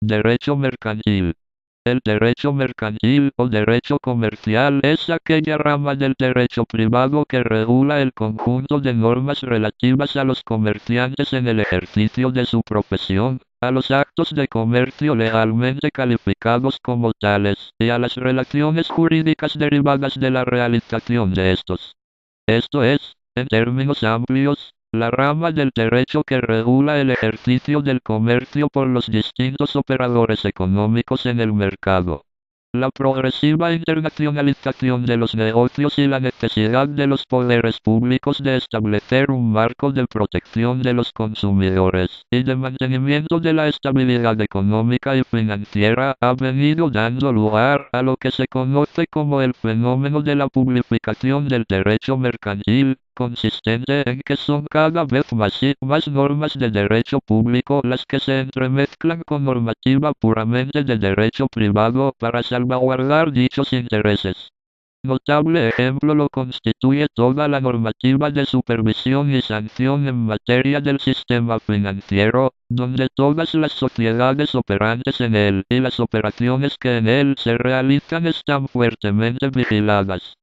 Derecho mercantil. El derecho mercantil o derecho comercial es aquella rama del derecho privado que regula el conjunto de normas relativas a los comerciantes en el ejercicio de su profesión, a los actos de comercio legalmente calificados como tales, y a las relaciones jurídicas derivadas de la realización de estos. Esto es, en términos amplios, la rama del derecho que regula el ejercicio del comercio por los distintos operadores económicos en el mercado. La progresiva internacionalización de los negocios y la necesidad de los poderes públicos de establecer un marco de protección de los consumidores y de mantenimiento de la estabilidad económica y financiera ha venido dando lugar a lo que se conoce como el fenómeno de la publificación del derecho mercantil, consistente en que son cada vez más y más normas de derecho público las que se entremezclan con normativa puramente de derecho privado para salvaguardar dichos intereses. Notable ejemplo lo constituye toda la normativa de supervisión y sanción en materia del sistema financiero, donde todas las sociedades operantes en él y las operaciones que en él se realizan están fuertemente vigiladas.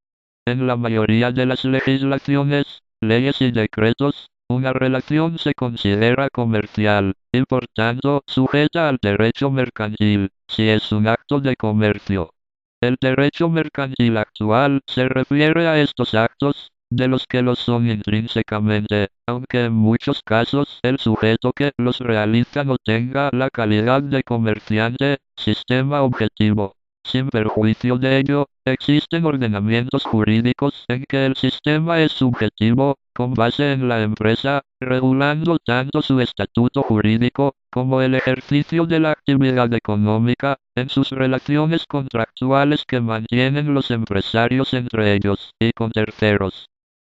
En la mayoría de las legislaciones, leyes y decretos, una relación se considera comercial, y por tanto sujeta al derecho mercantil, si es un acto de comercio. El derecho mercantil actual se refiere a estos actos, de los que los son intrínsecamente, aunque en muchos casos el sujeto que los realiza no tenga la calidad de comerciante, sistema objetivo. Sin perjuicio de ello, existen ordenamientos jurídicos en que el sistema es subjetivo, con base en la empresa, regulando tanto su estatuto jurídico, como el ejercicio de la actividad económica, en sus relaciones contractuales que mantienen los empresarios entre ellos, y con terceros.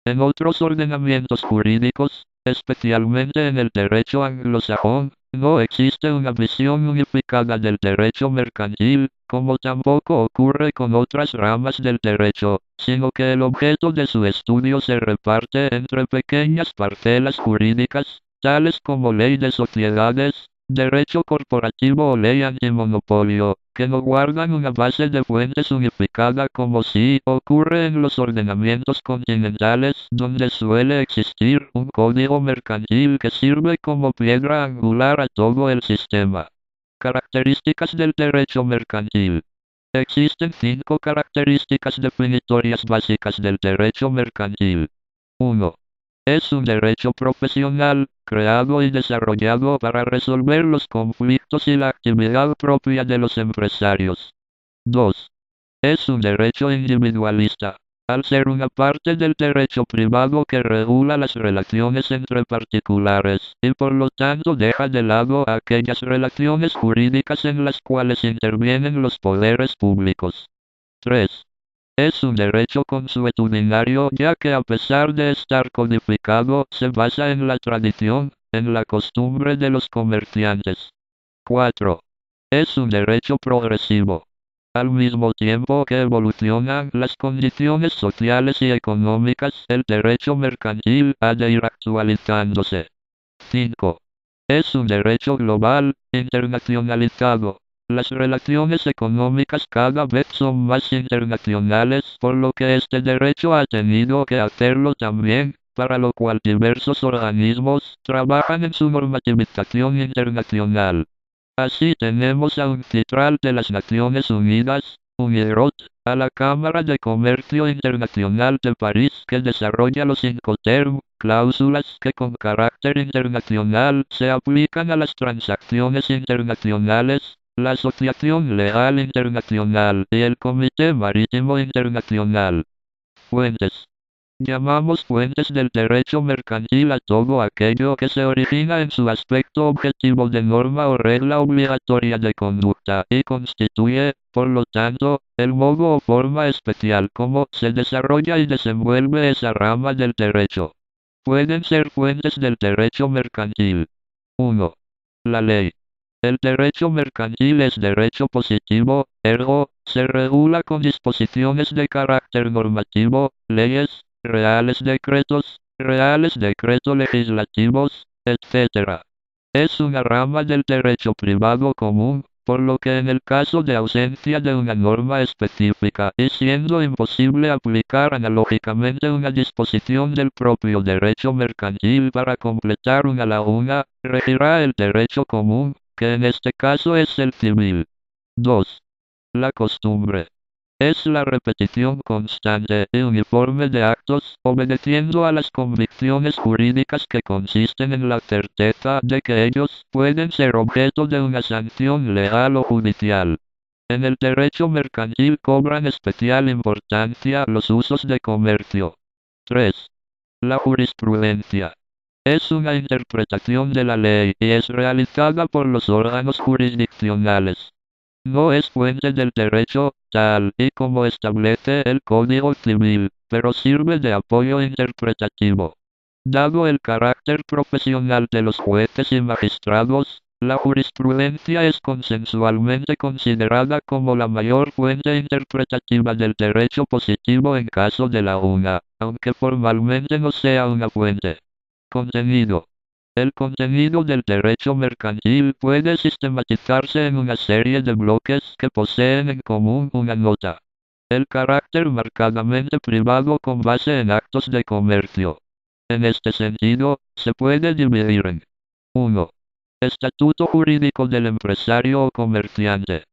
En otros ordenamientos jurídicos, especialmente en el derecho anglosajón, no existe una visión unificada del derecho mercantil, como tampoco ocurre con otras ramas del derecho, sino que el objeto de su estudio se reparte entre pequeñas parcelas jurídicas, tales como ley de sociedades, derecho corporativo o ley antimonopolio, que no guardan una base de fuentes unificada como sí ocurre en los ordenamientos continentales, donde suele existir un código mercantil que sirve como piedra angular a todo el sistema. Características del derecho mercantil. Existen 5 características definitorias básicas del derecho mercantil. 1. Es un derecho profesional, creado y desarrollado para resolver los conflictos y la actividad propia de los empresarios. 2. Es un derecho individualista, al ser una parte del derecho privado que regula las relaciones entre particulares, y por lo tanto deja de lado aquellas relaciones jurídicas en las cuales intervienen los poderes públicos. 3. Es un derecho consuetudinario ya que a pesar de estar codificado, se basa en la tradición, en la costumbre de los comerciantes. 4. Es un derecho progresivo. Al mismo tiempo que evolucionan las condiciones sociales y económicas, el derecho mercantil ha de ir actualizándose. 5. Es un derecho global, internacionalizado. Las relaciones económicas cada vez son más internacionales, por lo que este derecho ha tenido que hacerlo también, para lo cual diversos organismos trabajan en su normativización internacional. Así tenemos a UNCITRAL de las Naciones Unidas, UNIROT, a la Cámara de Comercio Internacional de París que desarrolla los Incoterm, cláusulas que con carácter internacional se aplican a las transacciones internacionales, la Asociación Legal Internacional y el Comité Marítimo Internacional. Fuentes. Llamamos fuentes del derecho mercantil a todo aquello que se origina en su aspecto objetivo de norma o regla obligatoria de conducta y constituye, por lo tanto, el modo o forma especial como se desarrolla y desenvuelve esa rama del derecho. Pueden ser fuentes del derecho mercantil. 1. La ley. El derecho mercantil es derecho positivo, ergo, se regula con disposiciones de carácter normativo, leyes, reales decretos legislativos, etc. Es una rama del derecho privado común, por lo que en el caso de ausencia de una norma específica y siendo imposible aplicar analógicamente una disposición del propio derecho mercantil para completar una laguna, regirá el derecho común, que en este caso es el civil. 2. La costumbre. Es la repetición constante y uniforme de actos, obedeciendo a las convicciones jurídicas que consisten en la certeza de que ellos pueden ser objeto de una sanción legal o judicial. En el derecho mercantil cobran especial importancia los usos de comercio. 3. La jurisprudencia. Es una interpretación de la ley y es realizada por los órganos jurisdiccionales. No es fuente del derecho, tal y como establece el Código Civil, pero sirve de apoyo interpretativo. Dado el carácter profesional de los jueces y magistrados, la jurisprudencia es consensualmente considerada como la mayor fuente interpretativa del derecho positivo en caso de laguna, aunque formalmente no sea una fuente. Contenido. El contenido del derecho mercantil puede sistematizarse en una serie de bloques que poseen en común una nota. El carácter marcadamente privado con base en actos de comercio. En este sentido, se puede dividir en 1. Estatuto jurídico del empresario o comerciante,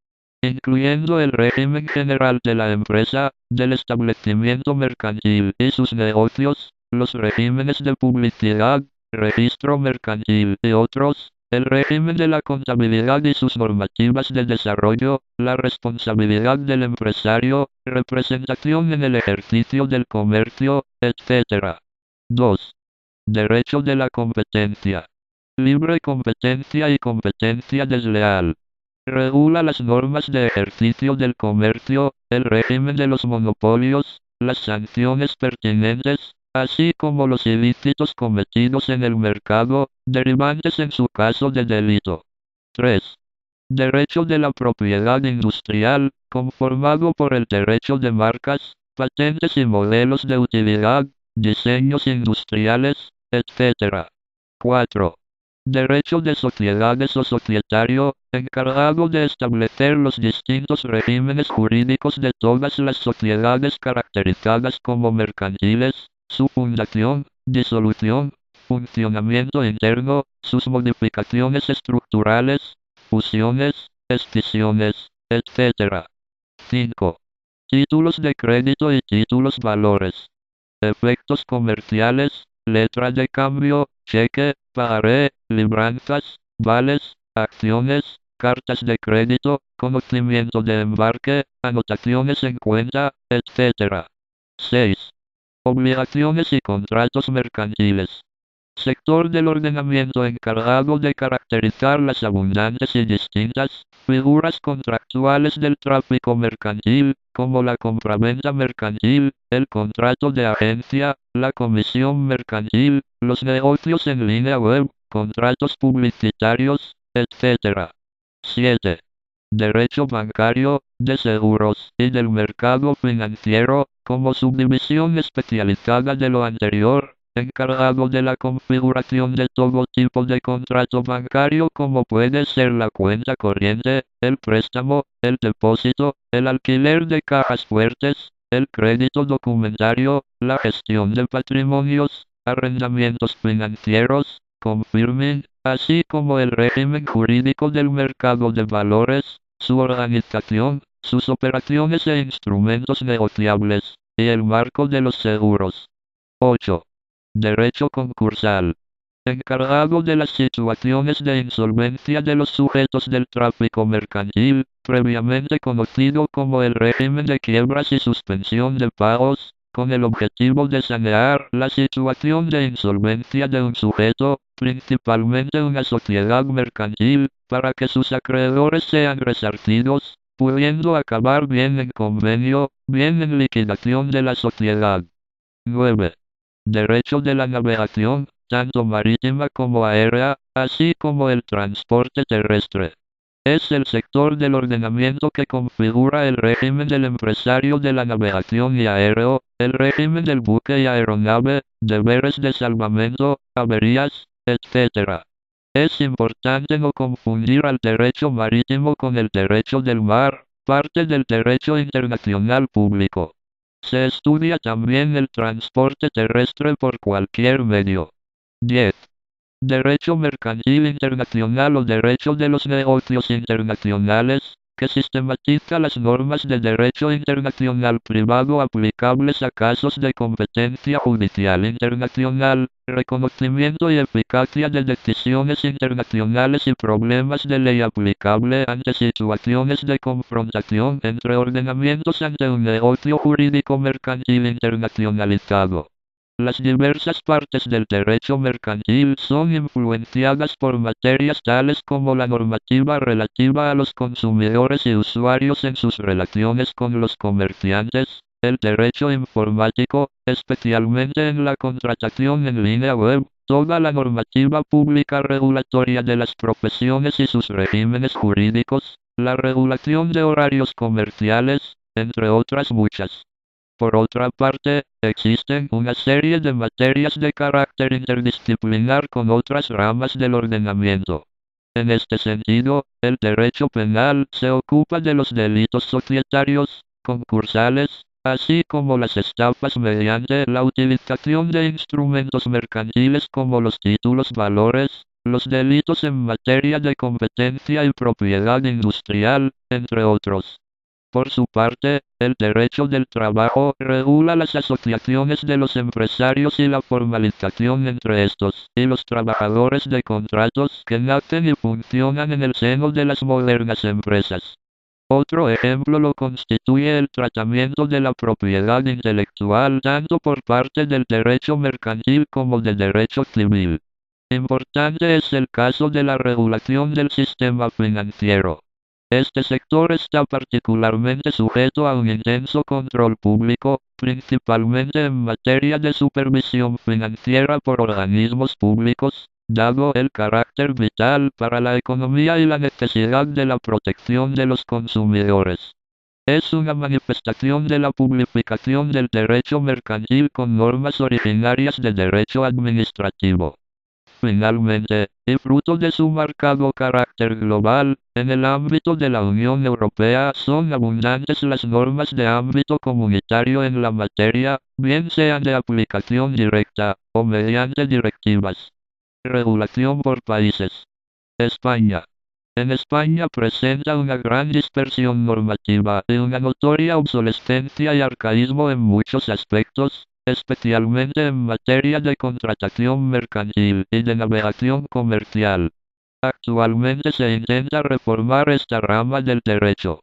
incluyendo el régimen general de la empresa, del establecimiento mercantil y sus negocios, los regímenes de publicidad, registro mercantil y otros, el régimen de la contabilidad y sus normativas de desarrollo, la responsabilidad del empresario, representación en el ejercicio del comercio, etc. 2. Derecho de la competencia. Libre competencia y competencia desleal. Regula las normas de ejercicio del comercio, el régimen de los monopolios, las sanciones pertinentes, así como los ilícitos cometidos en el mercado, derivantes en su caso de delito. 3. Derecho de la propiedad industrial, conformado por el derecho de marcas, patentes y modelos de utilidad, diseños industriales, etc. 4. Derecho de sociedades o societario, encargado de establecer los distintos regímenes jurídicos de todas las sociedades caracterizadas como mercantiles, su fundación, disolución, funcionamiento interno, sus modificaciones estructurales, fusiones, escisiones, etc. 5. Títulos de crédito y títulos valores. Efectos comerciales, letra de cambio, cheque, pagaré, libranzas, vales, acciones, cartas de crédito, conocimiento de embarque, anotaciones en cuenta, etc. 6. Obligaciones y contratos mercantiles. Sector del ordenamiento encargado de caracterizar las abundantes y distintas figuras contractuales del tráfico mercantil, como la compraventa mercantil, el contrato de agencia, la comisión mercantil, los negocios en línea web, contratos publicitarios, etc. 7. Derecho bancario, de seguros y del mercado financiero, como subdivisión especializada de lo anterior, encargado de la configuración de todo tipo de contrato bancario como puede ser la cuenta corriente, el préstamo, el depósito, el alquiler de cajas fuertes, el crédito documentario, la gestión de patrimonios, arrendamientos financieros, confirming, así como el régimen jurídico del mercado de valores, su organización, sus operaciones e instrumentos negociables, y el marco de los seguros. 8. Derecho concursal. Encargado de las situaciones de insolvencia de los sujetos del tráfico mercantil, previamente conocido como el régimen de quiebras y suspensión de pagos, con el objetivo de sanear la situación de insolvencia de un sujeto, principalmente una sociedad mercantil, para que sus acreedores sean resarcidos, pudiendo acabar bien en convenio, bien en liquidación de la sociedad. 9. Derecho de la navegación, tanto marítima como aérea, así como el transporte terrestre. Es el sector del ordenamiento que configura el régimen del empresario de la navegación y aéreo, el régimen del buque y aeronave, deberes de salvamento, averías, etc. Es importante no confundir al derecho marítimo con el derecho del mar, parte del derecho internacional público. Se estudia también el transporte terrestre por cualquier medio. 10. Derecho mercantil internacional o derecho de los negocios internacionales, que sistematiza las normas de derecho internacional privado aplicables a casos de competencia judicial internacional, reconocimiento y eficacia de decisiones internacionales y problemas de ley aplicable ante situaciones de confrontación entre ordenamientos ante un negocio jurídico mercantil internacionalizado. Las diversas partes del derecho mercantil son influenciadas por materias tales como la normativa relativa a los consumidores y usuarios en sus relaciones con los comerciantes, el derecho informático, especialmente en la contratación en línea web, toda la normativa pública regulatoria de las profesiones y sus regímenes jurídicos, la regulación de horarios comerciales, entre otras muchas. Por otra parte, existen una serie de materias de carácter interdisciplinar con otras ramas del ordenamiento. En este sentido, el derecho penal se ocupa de los delitos societarios, concursales, así como las estafas mediante la utilización de instrumentos mercantiles como los títulos valores, los delitos en materia de competencia y propiedad industrial, entre otros. Por su parte, el derecho del trabajo regula las asociaciones de los empresarios y la formalización entre estos y los trabajadores de contratos que nacen y funcionan en el seno de las modernas empresas. Otro ejemplo lo constituye el tratamiento de la propiedad intelectual tanto por parte del derecho mercantil como del derecho civil. Importante es el caso de la regulación del sistema financiero. Este sector está particularmente sujeto a un intenso control público, principalmente en materia de supervisión financiera por organismos públicos, dado el carácter vital para la economía y la necesidad de la protección de los consumidores. Es una manifestación de la publificación del derecho mercantil con normas originarias de derecho administrativo. Finalmente, y fruto de su marcado carácter global, en el ámbito de la Unión Europea son abundantes las normas de ámbito comunitario en la materia, bien sean de aplicación directa, o mediante directivas. Regulación por países. España. En España presenta una gran dispersión normativa y una notoria obsolescencia y arcaísmo en muchos aspectos, especialmente en materia de contratación mercantil y de navegación comercial. Actualmente se intenta reformar esta rama del derecho.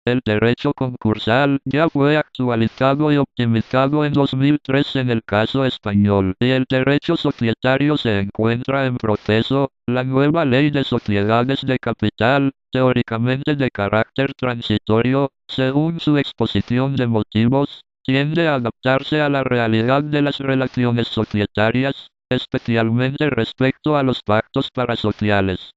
El derecho concursal ya fue actualizado y optimizado en 2003 en el caso español, y el derecho societario se encuentra en proceso. La nueva ley de sociedades de capital, teóricamente de carácter transitorio, según su exposición de motivos, tiende a adaptarse a la realidad de las relaciones societarias, especialmente respecto a los pactos parasociales.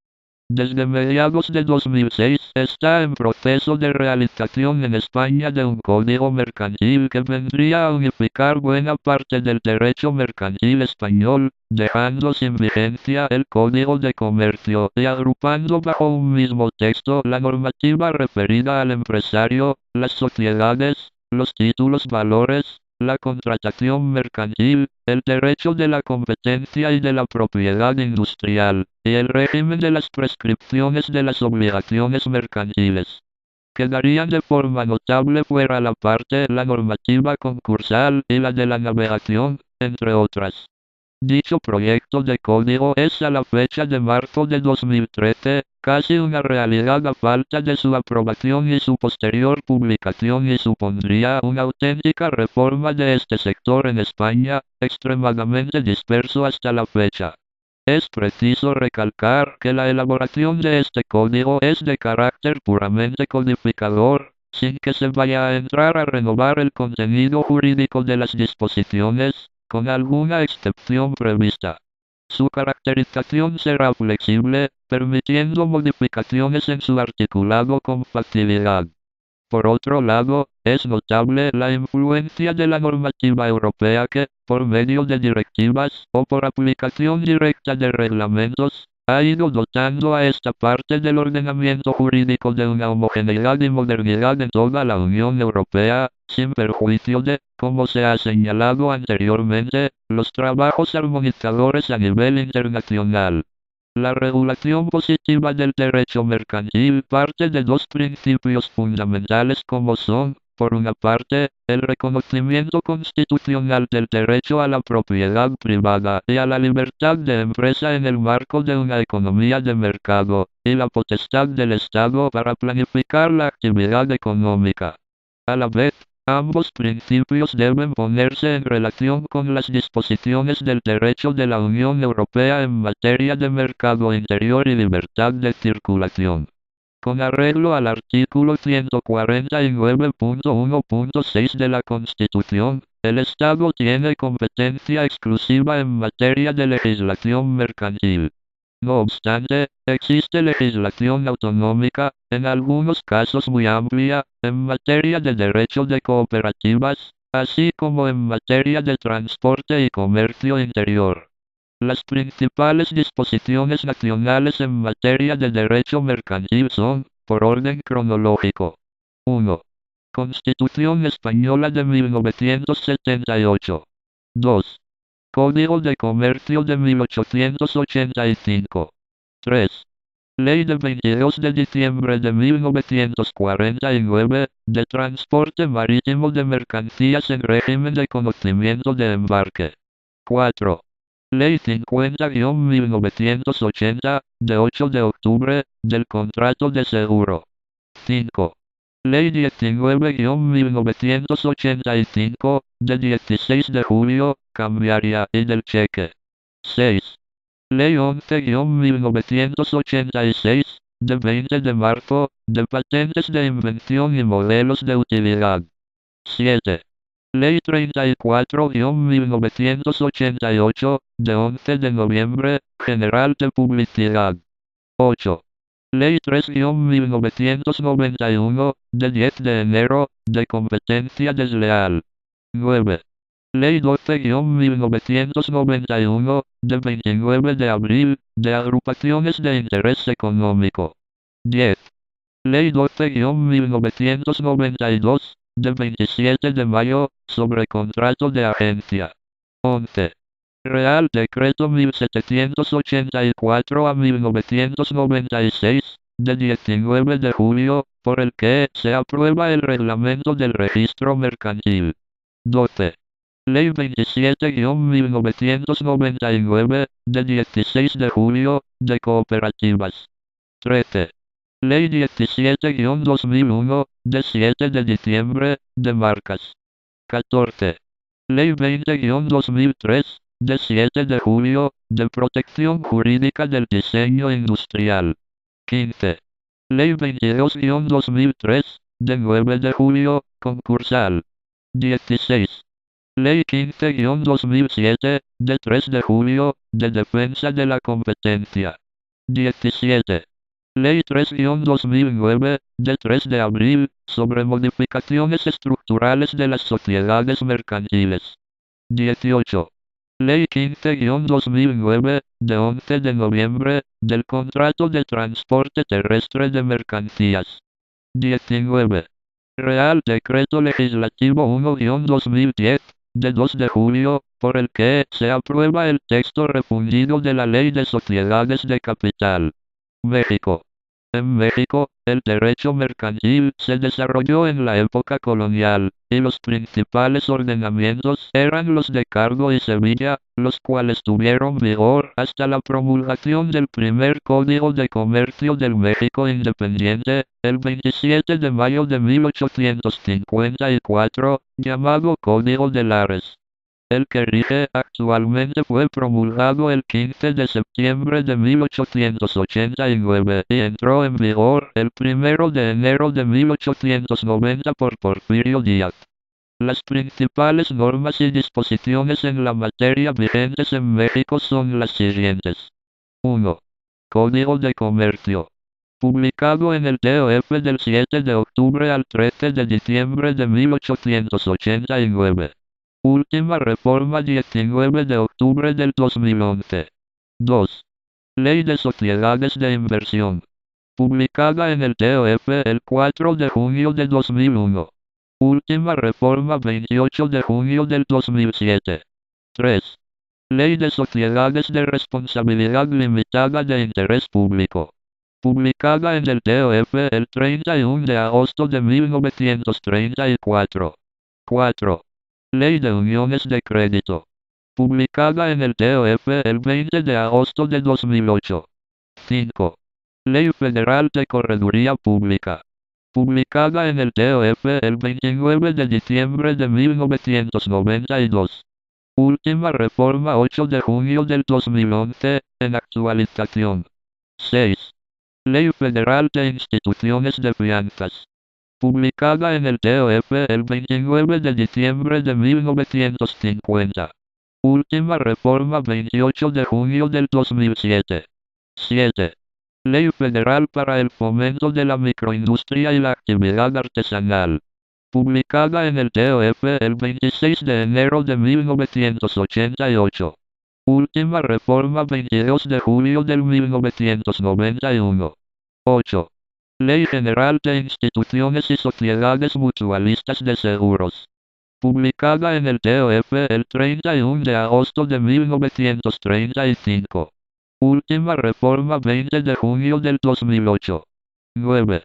Desde mediados de 2006 está en proceso de realización en España de un código mercantil que vendría a unificar buena parte del derecho mercantil español, dejando sin vigencia el Código de Comercio y agrupando bajo un mismo texto la normativa referida al empresario, las sociedades, los títulos valores, la contratación mercantil, el derecho de la competencia y de la propiedad industrial, y el régimen de las prescripciones de las obligaciones mercantiles. Quedarían de forma notable fuera la parte la normativa concursal y la de la navegación, entre otras. Dicho proyecto de código es a la fecha de marzo de 2013, casi una realidad a falta de su aprobación y su posterior publicación, y supondría una auténtica reforma de este sector en España, extremadamente disperso hasta la fecha. Es preciso recalcar que la elaboración de este código es de carácter puramente codificador, sin que se vaya a entrar a renovar el contenido jurídico de las disposiciones, con alguna excepción prevista. Su caracterización será flexible, permitiendo modificaciones en su articulado con facilidad. Por otro lado, es notable la influencia de la normativa europea que, por medio de directivas o por aplicación directa de reglamentos, ha ido dotando a esta parte del ordenamiento jurídico de una homogeneidad y modernidad en toda la Unión Europea, sin perjuicio de, como se ha señalado anteriormente, los trabajos armonizadores a nivel internacional. La regulación positiva del derecho mercantil parte de dos principios fundamentales como son, por una parte, el reconocimiento constitucional del derecho a la propiedad privada y a la libertad de empresa en el marco de una economía de mercado, y la potestad del Estado para planificar la actividad económica. A la vez, ambos principios deben ponerse en relación con las disposiciones del derecho de la Unión Europea en materia de mercado interior y libertad de circulación. Con arreglo al artículo 149.1.6 de la Constitución, el Estado tiene competencia exclusiva en materia de legislación mercantil. No obstante, existe legislación autonómica, en algunos casos muy amplia, en materia de derecho de cooperativas, así como en materia de transporte y comercio interior. Las principales disposiciones nacionales en materia de derecho mercantil son, por orden cronológico. 1. Constitución Española de 1978. 2. Código de Comercio de 1885. 3. Ley de 22 de diciembre de 1949, de transporte marítimo de mercancías en régimen de conocimiento de embarque. 4. Ley 50-1980, de 8 de octubre, del contrato de seguro. 5. Ley 19-1985, de 16 de julio, cambiaria y del cheque. 6. Ley 11-1986, de 20 de marzo, de patentes de invención y modelos de utilidad. 7. Ley 34-1988, de 11 de noviembre, general de publicidad. 8. Ley 3-1991, de 10 de enero, de competencia desleal. 9. Ley 12-1991, de 29 de abril, de agrupaciones de interés económico. 10. Ley 12-1992, de 27 de mayo, sobre contrato de agencia. 11. Real Decreto 1784 a 1996, de 19 de julio, por el que se aprueba el reglamento del registro mercantil. 12. Ley 27-1999, de 16 de julio, de cooperativas. 13. Ley 17-2001, de 7 de diciembre, de marcas. 14. Ley 20-2003, de 7 de julio, de protección jurídica del diseño industrial. 15. Ley 22-2003, de 9 de julio, concursal. 16. Ley 15-2007, de 3 de julio, de defensa de la competencia. 17. Ley 3-2009, de 3 de abril, sobre modificaciones estructurales de las sociedades mercantiles. 18. Ley 15-2009, de 11 de noviembre, del contrato de transporte terrestre de mercancías. 19. Real Decreto Legislativo 1-2010, de 2 de julio, por el que se aprueba el texto refundido de la Ley de Sociedades de Capital. México. En México, el derecho mercantil se desarrolló en la época colonial, y los principales ordenamientos eran los de Cargo y Sevilla, los cuales tuvieron vigor hasta la promulgación del primer Código de Comercio del México Independiente, el 27 de mayo de 1854, llamado Código de Lares. El que rige actualmente fue promulgado el 15 de septiembre de 1889 y entró en vigor el 1 de enero de 1890 por Porfirio Díaz. Las principales normas y disposiciones en la materia vigentes en México son las siguientes. 1. Código de Comercio. Publicado en el TOF del 7 de octubre al 13 de diciembre de 1889. Última reforma 19 de octubre del 2011. 2. Ley de Sociedades de Inversión. Publicada en el TOF el 4 de junio de 2001. Última reforma 28 de junio del 2007. 3. Ley de Sociedades de Responsabilidad Limitada de Interés Público. Publicada en el TOF el 31 de agosto de 1934. 4. Ley de Uniones de Crédito. Publicada en el TOF el 20 de agosto de 2008. 5. Ley Federal de Correduría Pública. Publicada en el TOF el 29 de diciembre de 1992. Última reforma 8 de junio del 2011, en actualización. 6. Ley Federal de Instituciones de Fianzas. Publicada en el TOF el 29 de diciembre de 1950. Última reforma 28 de junio del 2007. 7. Ley Federal para el Fomento de la Microindustria y la Actividad Artesanal. Publicada en el TOF el 26 de enero de 1988. Última reforma 22 de julio del 1991. 8. Ley General de Instituciones y Sociedades Mutualistas de Seguros. Publicada en el TOF el 31 de agosto de 1935. Última reforma 20 de junio del 2008. 9.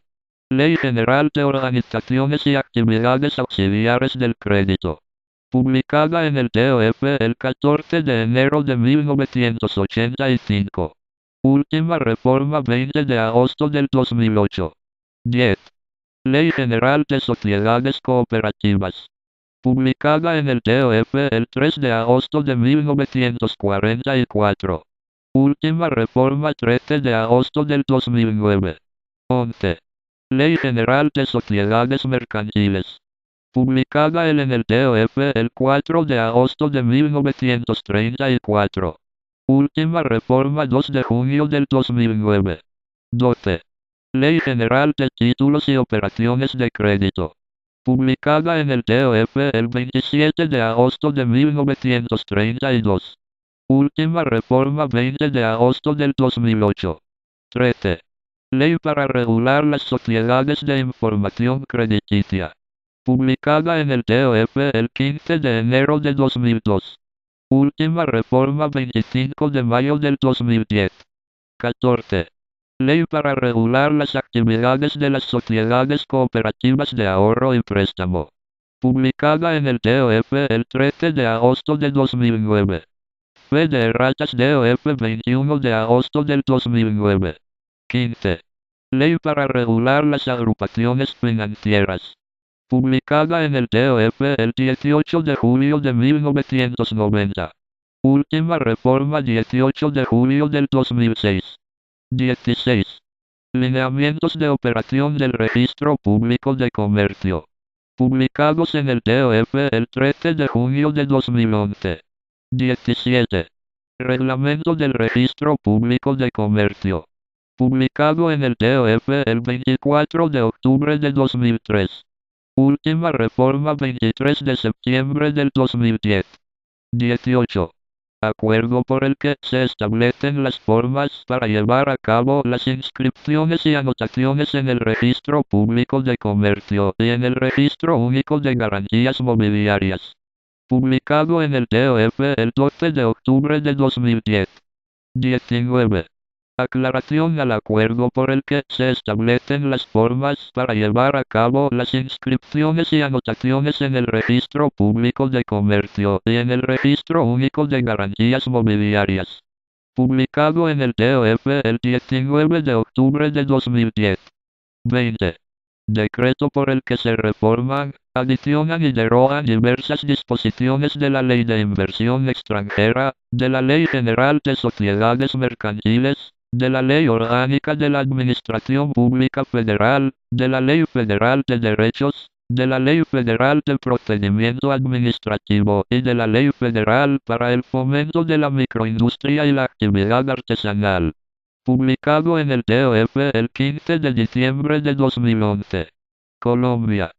Ley General de Organizaciones y Actividades Auxiliares del Crédito. Publicada en el TOF el 14 de enero de 1985. Última reforma 20 de agosto del 2008. 10. Ley General de Sociedades Cooperativas. Publicada en el TOF el 3 de agosto de 1944. Última reforma 13 de agosto del 2009. 11. Ley General de Sociedades Mercantiles. Publicada en el TOF el 4 de agosto de 1934. Última reforma 2 de junio del 2009. 12. Ley General de Títulos y Operaciones de Crédito. Publicada en el TOF el 27 de agosto de 1932. Última reforma 20 de agosto del 2008. 13. Ley para regular las sociedades de información crediticia. Publicada en el TOF el 15 de enero de 2002. Última reforma 25 de mayo del 2010. 14. Ley para regular las actividades de las sociedades cooperativas de ahorro y préstamo. Publicada en el TOF el 13 de agosto de 2009. Fe de erratas TOF 21 de agosto del 2009. 15. Ley para regular las agrupaciones financieras. Publicada en el TOF el 18 de julio de 1990. Última reforma 18 de julio del 2006. 16. Lineamientos de operación del Registro Público de Comercio. Publicados en el TOF el 13 de junio de 2011. 17. Reglamento del Registro Público de Comercio. Publicado en el TOF el 24 de octubre de 2003. Última reforma 23 de septiembre del 2010. 18. Acuerdo por el que se establecen las formas para llevar a cabo las inscripciones y anotaciones en el Registro Público de Comercio y en el Registro Único de Garantías Mobiliarias. Publicado en el TOF el 12 de octubre de 2010. 19. Aclaración al acuerdo por el que se establecen las formas para llevar a cabo las inscripciones y anotaciones en el Registro Público de Comercio y en el Registro Único de Garantías Mobiliarias. Publicado en el TOF el 19 de octubre de 2010. 20. Decreto por el que se reforman, adicionan y derogan diversas disposiciones de la Ley de Inversión Extranjera, de la Ley General de Sociedades Mercantiles, de la Ley Orgánica de la Administración Pública Federal, de la Ley Federal de Derechos, de la Ley Federal de Procedimiento Administrativo y de la Ley Federal para el Fomento de la Microindustria y la Actividad Artesanal. Publicado en el TOF el 15 de diciembre de 2011. Colombia.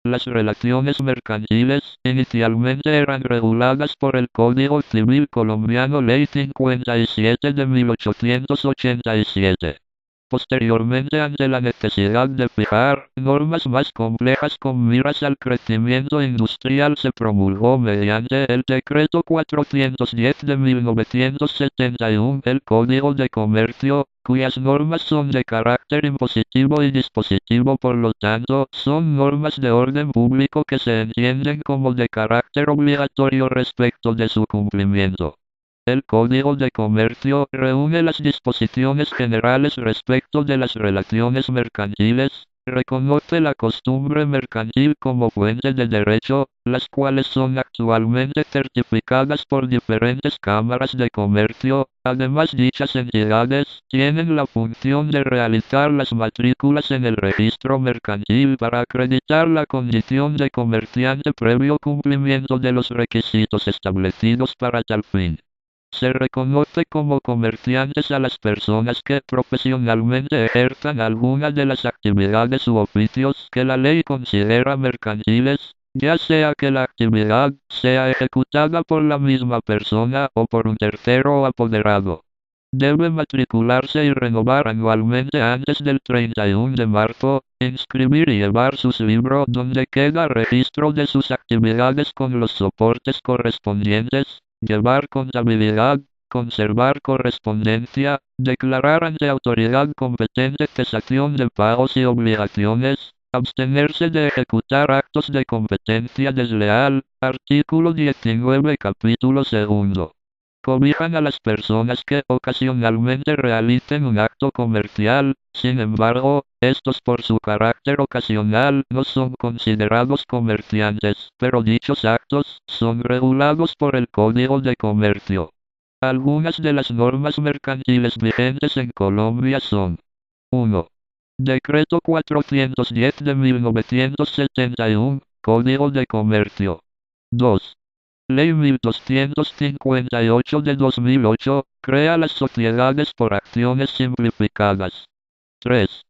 Las relaciones mercantiles, inicialmente eran reguladas por el Código Civil Colombiano Ley 57 de 1887. Posteriormente, ante la necesidad de fijar normas más complejas con miras al crecimiento industrial, se promulgó mediante el Decreto 410 de 1971 el Código de Comercio, cuyas normas son de carácter impositivo y dispositivo, por lo tanto, son normas de orden público que se entienden como de carácter obligatorio respecto de su cumplimiento. El Código de Comercio reúne las disposiciones generales respecto de las relaciones mercantiles, reconoce la costumbre mercantil como fuente de derecho, las cuales son actualmente certificadas por diferentes cámaras de comercio. Además, dichas entidades tienen la función de realizar las matrículas en el registro mercantil para acreditar la condición de comerciante previo cumplimiento de los requisitos establecidos para tal fin. Se reconoce como comerciantes a las personas que profesionalmente ejerzan alguna de las actividades u oficios que la ley considera mercantiles, ya sea que la actividad sea ejecutada por la misma persona o por un tercero o apoderado. Debe matricularse y renovar anualmente antes del 31 de marzo, inscribir y llevar su libro donde queda registro de sus actividades con los soportes correspondientes, llevar contabilidad, conservar correspondencia, declarar ante autoridad competente cesación de pagos y obligaciones, abstenerse de ejecutar actos de competencia desleal. Artículo 19, capítulo 2. Cobijan a las personas que ocasionalmente realicen un acto comercial. Sin embargo, estos por su carácter ocasional no son considerados comerciantes, pero dichos actos son regulados por el Código de Comercio. Algunas de las normas mercantiles vigentes en Colombia son: 1. Decreto 410 de 1971, Código de Comercio. 2. Ley 1258 de 2008, crea las sociedades por acciones simplificadas. 3.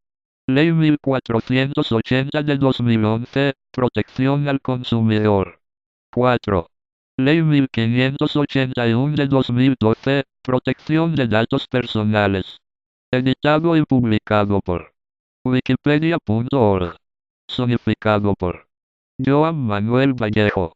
Ley 1480 de 2011, protección al consumidor. 4. Ley 1581 de 2012, protección de datos personales. Editado y publicado por Wikipedia.org. Sonificado por Joan Manuel Vallejo.